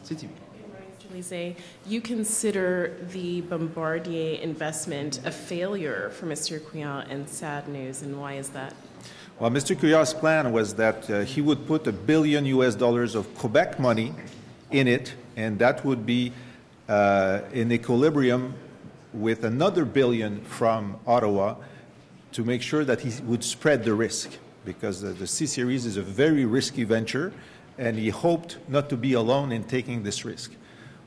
CTV. Lisée, you consider the Bombardier investment a failure for Mr. Couillard and sad news, and why is that? Well, Mr. Couillard's plan was that he would put $1 billion of Quebec money in it, and that would be in equilibrium with another $1 billion from Ottawa to make sure that he would spread the risk, because the C-Series is a very risky venture, and he hoped not to be alone in taking this risk.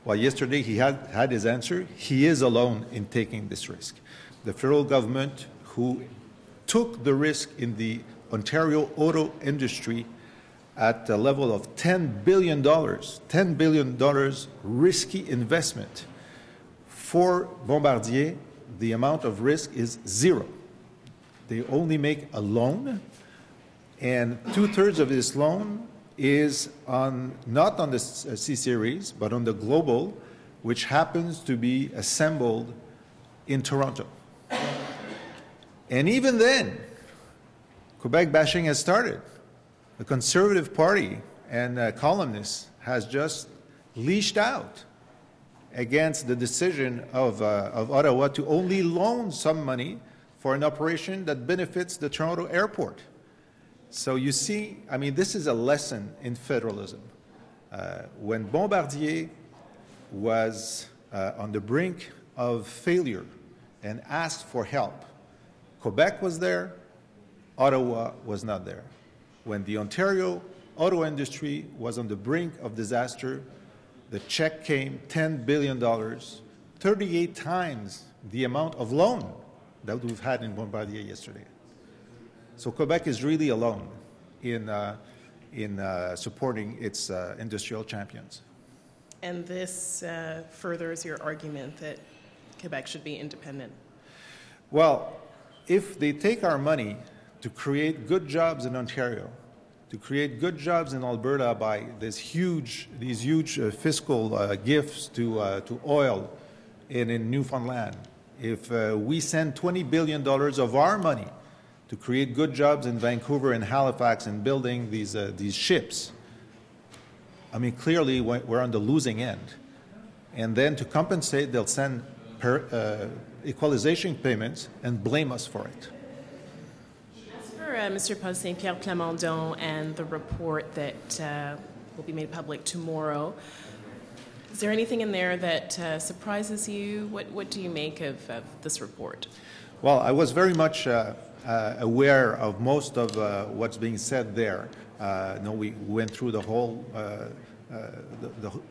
Well, yesterday he had his answer. He is alone in taking this risk. The federal government, who took the risk in the Ontario auto industry at the level of $10 billion risky investment. For Bombardier, the amount of risk is zero. They only make a loan, and 2/3 of this loan is not on the C-Series, but on the Global, which happens to be assembled in Toronto. And even then, Quebec bashing has started. The Conservative Party and columnists has just leashed out against the decision of Ottawa to only loan some money for an operation that benefits the Toronto airport. So you see, I mean, this is a lesson in federalism. When Bombardier was on the brink of failure and asked for help, Quebec was there, Ottawa was not there. When the Ontario auto industry was on the brink of disaster, the check came $10 billion, 38 times the amount of loan that we've had in Bombardier yesterday. So Quebec is really alone in supporting its industrial champions. And this furthers your argument that Quebec should be independent. Well, if they take our money to create good jobs in Ontario, to create good jobs in Alberta by these huge fiscal gifts to oil in Newfoundland, if we send $20 billion of our money to create good jobs in Vancouver and Halifax and building these ships, I mean, clearly we're on the losing end. And then to compensate, they'll send equalization payments and blame us for it. As for Mr. Paul Saint-Pierre Plamondon and the report that will be made public tomorrow, is there anything in there that surprises you? What do you make of this report? Well, I was very much aware of most of what's being said there. We went through the whole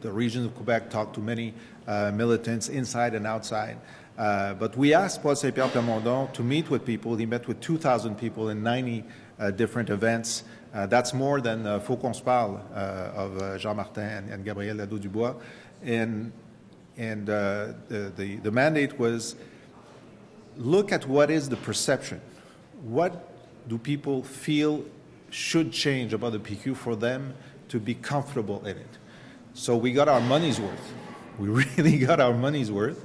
the region of Quebec, talked to many militants inside and outside. But we asked Paul Saint-Pierre Plamondon to meet with people. He met with 2,000 people in 90 different events. That's more than Faut qu'on se parle of Jean Martin and Gabriel Nadeau-Dubois. And the mandate was look at what is the perception. What do people feel should change about the PQ for them to be comfortable in it? So we got our money's worth. We really got our money's worth.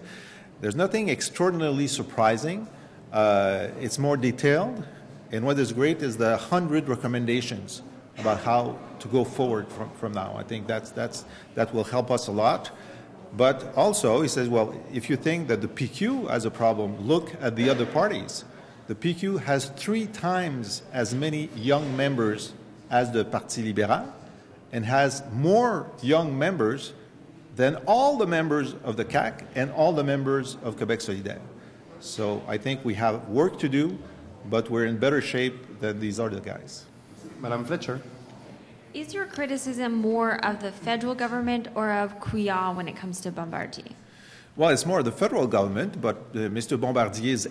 There's nothing extraordinarily surprising. It's more detailed. And what is great is the 100 recommendations about how to go forward from now. I think that will help us a lot. But also, he says, well, if you think that the PQ has a problem, look at the other parties. The PQ has 3 times as many young members as the Parti Libéral and has more young members than all the members of the CAQ and all the members of Québec Solidaire. So I think we have work to do, but we're in better shape than these other guys. Madame Fletcher. Is your criticism more of the federal government or of Couillard when it comes to Bombardier? Well, it's more the federal government, but Mr. Couillard's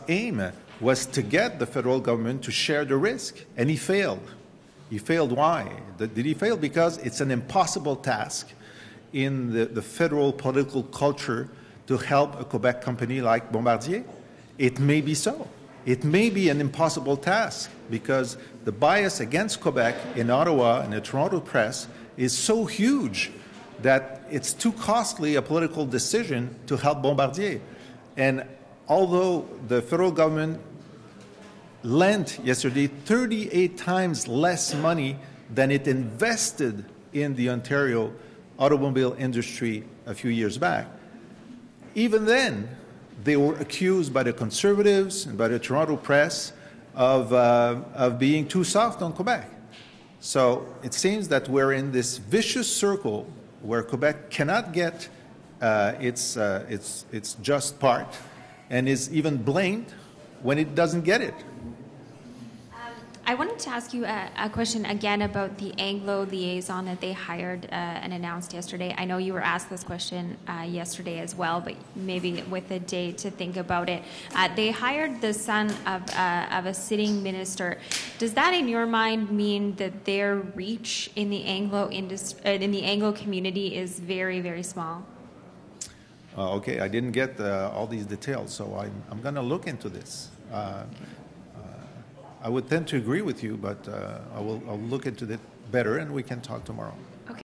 aim was to get the federal government to share the risk, and he failed. He failed why? Did he fail? Because it's an impossible task in the federal political culture to help a Quebec company like Bombardier. It may be so. It may be an impossible task because the bias against Quebec in Ottawa and the Toronto press is so huge that it's too costly a political decision to help Bombardier. And although the federal government lent yesterday 38 times less money than it invested in the Ontario automobile industry a few years back. Even then, they were accused by the Conservatives and by the Toronto press of being too soft on Quebec. So it seems that we're in this vicious circle where Quebec cannot get its just part and is even blamed when it doesn't get it. I wanted to ask you a question again about the Anglo liaison that they hired and announced yesterday. I know you were asked this question yesterday as well, but maybe with a day to think about it. They hired the son of a sitting minister. Does that, in your mind, mean that their reach in the Anglo community is very, very small? Okay, I didn't get all these details, so I'm going to look into this. I would tend to agree with you, but I'll look into it better, and we can talk tomorrow.